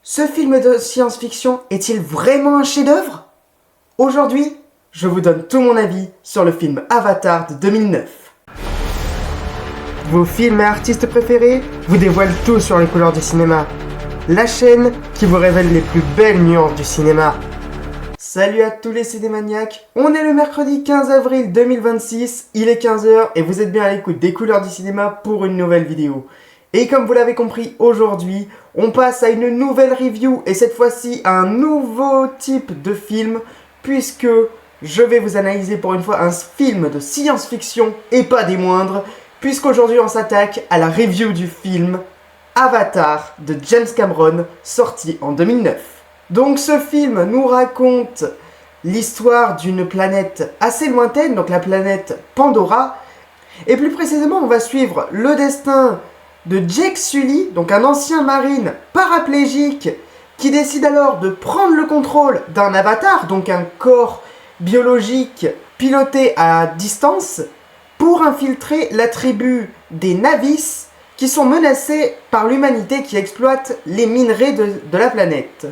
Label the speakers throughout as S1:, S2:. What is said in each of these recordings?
S1: Ce film de science-fiction est-il vraiment un chef-d'œuvre? Aujourd'hui, je vous donne tout mon avis sur le film Avatar de 2009. Vos films et artistes préférés vous dévoilent tout sur les couleurs du cinéma. La chaîne qui vous révèle les plus belles nuances du cinéma. Salut à tous les cinémaniacs, on est le mercredi 15 avril 2026, il est 15h et vous êtes bien à l'écoute des couleurs du cinéma pour une nouvelle vidéo. Et comme vous l'avez compris, aujourd'hui, on passe à une nouvelle review et cette fois-ci à un nouveau type de film puisque je vais vous analyser pour une fois un film de science-fiction et pas des moindres puisqu'aujourd'hui on s'attaque à la review du film Avatar de James Cameron sorti en 2009. Donc ce film nous raconte l'histoire d'une planète assez lointaine, donc la planète Pandora. Et plus précisément, on va suivre le destin de Jake Sully, donc un ancien marine paraplégique qui décide alors de prendre le contrôle d'un avatar, donc un corps biologique piloté à distance, pour infiltrer la tribu des Navis qui sont menacés par l'humanité qui exploite les minerais de la planète.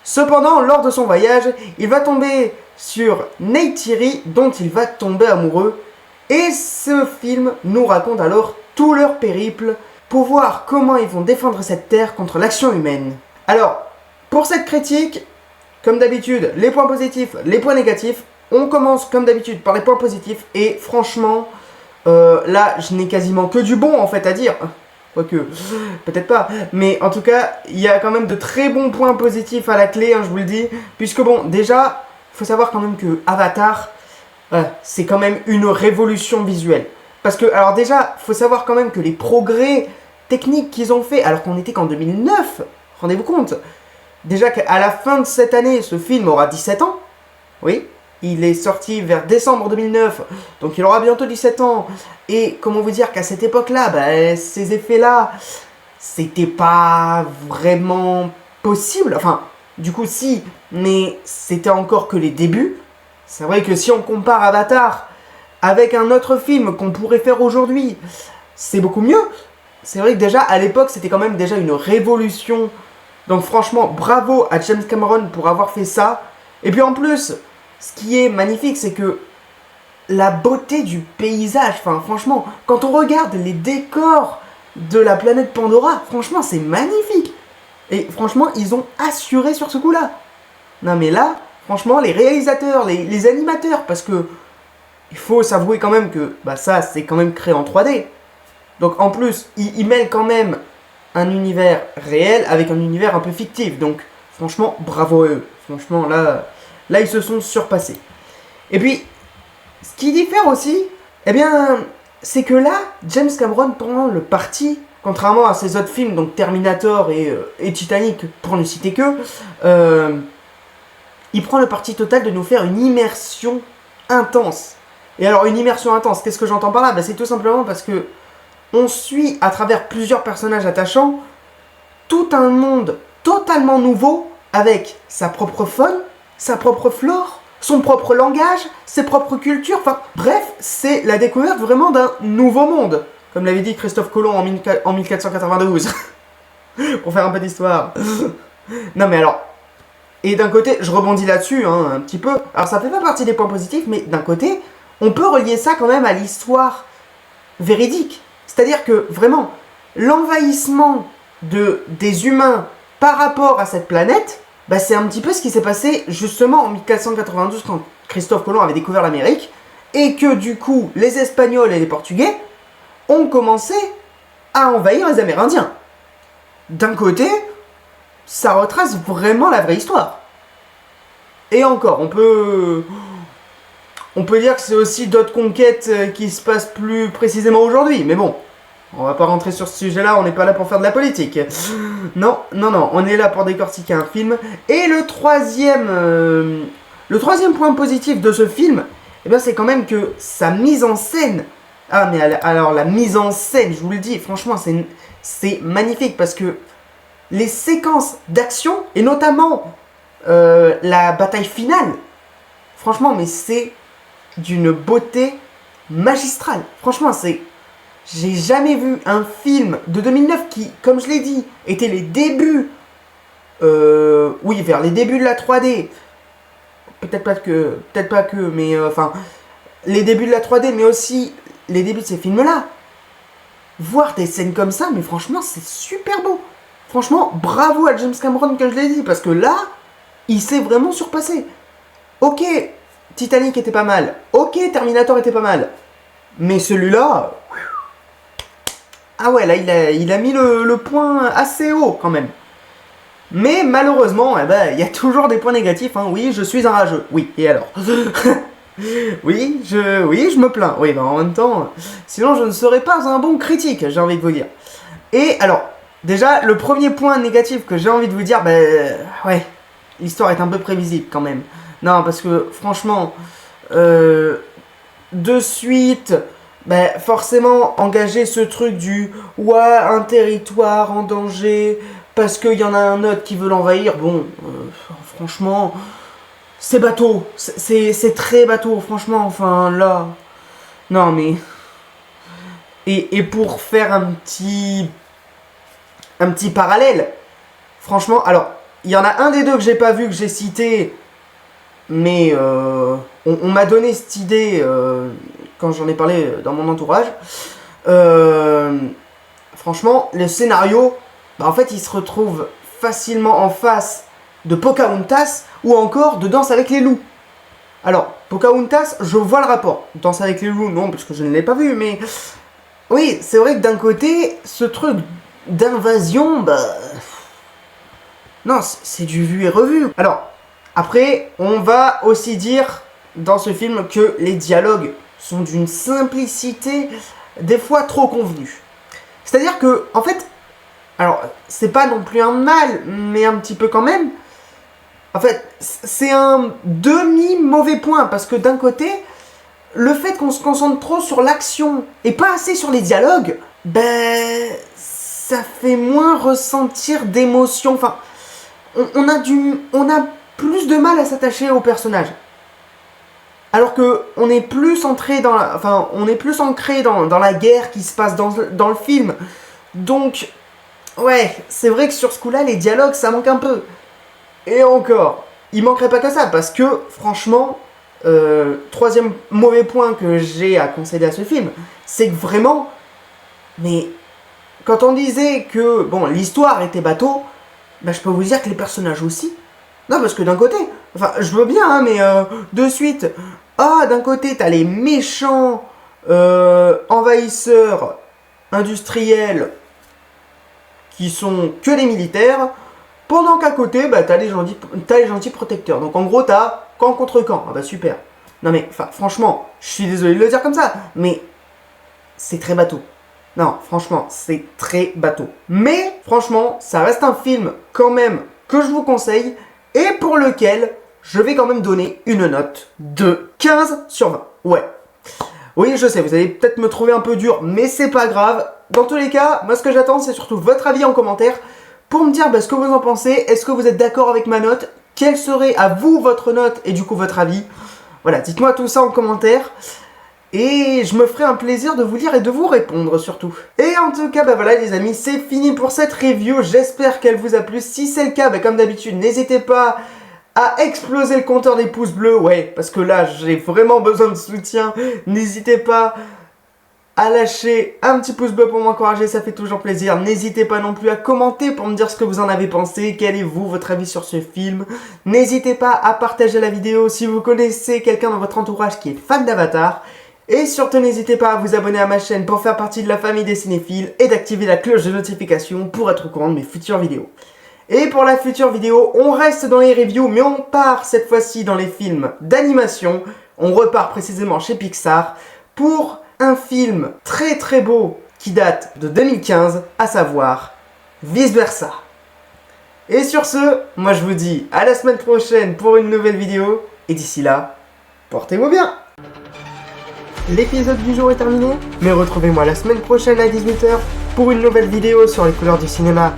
S1: Cependant, lors de son voyage, il va tomber sur Neytiri dont il va tomber amoureux et ce film nous raconte alors tout leur périple pour voir comment ils vont défendre cette terre contre l'action humaine. Alors, pour cette critique, comme d'habitude, les points positifs, les points négatifs, on commence comme d'habitude par les points positifs et franchement, là, je n'ai quasiment que du bon en fait à dire. Quoique, peut-être pas, mais en tout cas, il y a quand même de très bons points positifs à la clé, hein, je vous le dis, puisque bon, déjà, il faut savoir quand même que Avatar, c'est quand même une révolution visuelle. Parce que, alors déjà, il faut savoir quand même que les progrès techniques qu'ils ont fait, alors qu'on était qu'en 2009, rendez-vous compte, déjà qu'à la fin de cette année, ce film aura 17 ans, oui, il est sorti vers décembre 2009, donc il aura bientôt 17 ans, et comment vous dire qu'à cette époque-là, ces effets-là, c'était pas vraiment possible, enfin, du coup si, mais c'était encore que les débuts. C'est vrai que si on compare Avatar avec un autre film qu'on pourrait faire aujourd'hui, c'est beaucoup mieux. C'est vrai que déjà, à l'époque, c'était quand même déjà une révolution. Donc franchement, bravo à James Cameron pour avoir fait ça. Et puis en plus, ce qui est magnifique, c'est que la beauté du paysage, enfin franchement, quand on regarde les décors de la planète Pandora, franchement, c'est magnifique. Et franchement, ils ont assuré sur ce coup-là. Non mais là, franchement, les réalisateurs, les animateurs, parce que il faut s'avouer quand même que ça, c'est quand même créé en 3D. Donc en plus, ils mêlent quand même un univers réel avec un univers un peu fictif. Donc franchement, bravo à eux. Franchement, là, ils se sont surpassés. Et puis, ce qui diffère aussi, eh bien, c'est que là, James Cameron prend le parti, contrairement à ses autres films, donc Terminator et Titanic, pour ne citer que, il prend le parti total de nous faire une immersion intense. Et alors, une immersion intense, qu'est-ce que j'entends par là? C'est tout simplement parce que on suit à travers plusieurs personnages attachants tout un monde totalement nouveau avec sa propre faune, sa propre flore, son propre langage, ses propres cultures. Enfin, bref, c'est la découverte vraiment d'un nouveau monde, comme l'avait dit Christophe Colomb en 1492. Pour faire un peu d'histoire. Non mais alors, et d'un côté, je rebondis là-dessus un petit peu. Alors ça fait pas partie des points positifs, mais d'un côté, on peut relier ça quand même à l'histoire véridique. C'est-à-dire que vraiment, l'envahissement des humains par rapport à cette planète, c'est un petit peu ce qui s'est passé justement en 1492 quand Christophe Colomb avait découvert l'Amérique et que du coup, les Espagnols et les Portugais ont commencé à envahir les Amérindiens. D'un côté, ça retrace vraiment la vraie histoire. Et encore, on peut dire que c'est aussi d'autres conquêtes qui se passent plus précisément aujourd'hui, mais bon, on va pas rentrer sur ce sujet-là, on n'est pas là pour faire de la politique. Non, on est là pour décortiquer un film. Et le troisième point positif de ce film, c'est quand même que sa mise en scène. Ah mais alors la mise en scène, je vous le dis, franchement, c'est magnifique parce que les séquences d'action, et notamment la bataille finale, franchement, mais c'est d'une beauté magistrale. Franchement, j'ai jamais vu un film de 2009 qui, comme je l'ai dit, était les débuts oui, vers les débuts de la 3D. Peut-être pas que, mais enfin, les débuts de la 3D, mais aussi les débuts de ces films-là. Voir des scènes comme ça, mais franchement, c'est super beau. Franchement, bravo à James Cameron que je l'ai dit, parce que là, il s'est vraiment surpassé. Ok, Titanic était pas mal. Ok, Terminator était pas mal. Mais celui-là... Ah ouais, là, il a mis le point assez haut, quand même. Mais malheureusement, eh ben, y a toujours des points négatifs. Hein. Oui, je suis un rageux. Oui, et alors oui, je me plains. Oui, ben en même temps, sinon je ne serais pas un bon critique, j'ai envie de vous dire. Et alors, déjà, le premier point négatif que j'ai envie de vous dire, ouais, l'histoire est un peu prévisible quand même. Non, parce que franchement, de suite, forcément, engager ce truc du ouais, un territoire en danger, parce qu'il y en a un autre qui veut l'envahir, bon, franchement, c'est bateau, c'est très bateau, franchement, enfin là. Non, mais. Et pour faire un petit parallèle, franchement, alors, il y en a un des deux que j'ai pas vu, que j'ai cité, mais on m'a donné cette idée quand j'en ai parlé dans mon entourage. Franchement, le scénario, en fait, il se retrouve facilement en face de Pocahontas ou encore de Danse avec les loups. Alors, Pocahontas, je vois le rapport. Danse avec les loups, non, parce que je ne l'ai pas vu, mais... Oui, c'est vrai que d'un côté, ce truc d'invasion, non, c'est du vu et revu. Alors, après, on va aussi dire dans ce film que les dialogues sont d'une simplicité des fois trop convenue. C'est-à-dire que, en fait, alors, c'est pas non plus un mal, mais un petit peu quand même. En fait, c'est un demi-mauvais point, parce que d'un côté, le fait qu'on se concentre trop sur l'action et pas assez sur les dialogues, ça fait moins ressentir d'émotion. Enfin, on a plus de mal à s'attacher au personnage. Alors que on est plus ancré dans la guerre qui se passe dans le film. Donc, ouais, c'est vrai que sur ce coup-là, les dialogues, ça manque un peu. Et encore, il manquerait pas que ça, parce que, franchement, troisième mauvais point que j'ai à concéder à ce film, c'est que vraiment, mais quand on disait que, bon, l'histoire était bateau, je peux vous dire que les personnages aussi. Non, parce que d'un côté, enfin, je veux bien, hein, mais de suite, d'un côté, t'as les méchants envahisseurs industriels qui sont que les militaires, pendant qu'à côté, t'as les gentils protecteurs. Donc en gros, t'as camp contre camp. Ah super. Non mais, franchement, je suis désolé de le dire comme ça, mais c'est très bateau. Non, franchement, c'est très bateau. Mais, franchement, ça reste un film quand même que je vous conseille et pour lequel je vais quand même donner une note de 15 sur 20. Ouais. Oui, je sais, vous allez peut-être me trouver un peu dur, mais c'est pas grave. Dans tous les cas, moi ce que j'attends, c'est surtout votre avis en commentaire pour me dire ce que vous en pensez. Est-ce que vous êtes d'accord avec ma note? Quelle serait à vous votre note et du coup votre avis? Voilà, dites-moi tout ça en commentaire. Et je me ferai un plaisir de vous lire et de vous répondre surtout. Et en tout cas, voilà les amis, c'est fini pour cette review. J'espère qu'elle vous a plu. Si c'est le cas, comme d'habitude, n'hésitez pas à exploser le compteur des pouces bleus. Ouais, parce que là, j'ai vraiment besoin de soutien. N'hésitez pas à lâcher un petit pouce bleu pour m'encourager, ça fait toujours plaisir. N'hésitez pas non plus à commenter pour me dire ce que vous en avez pensé. Quel est votre avis sur ce film? N'hésitez pas à partager la vidéo si vous connaissez quelqu'un dans votre entourage qui est fan d'Avatar. Et surtout, n'hésitez pas à vous abonner à ma chaîne pour faire partie de la famille des cinéphiles et d'activer la cloche de notification pour être au courant de mes futures vidéos. Et pour la future vidéo, on reste dans les reviews, mais on part cette fois-ci dans les films d'animation. On repart précisément chez Pixar pour un film très très beau qui date de 2015, à savoir Vice Versa. Et sur ce, moi je vous dis à la semaine prochaine pour une nouvelle vidéo. Et d'ici là, portez-vous bien! L'épisode du jour est terminé, mais retrouvez-moi la semaine prochaine à 18h pour une nouvelle vidéo sur les couleurs du cinéma,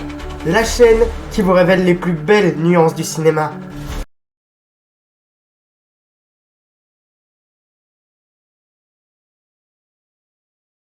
S1: la chaîne qui vous révèle les plus belles nuances du cinéma.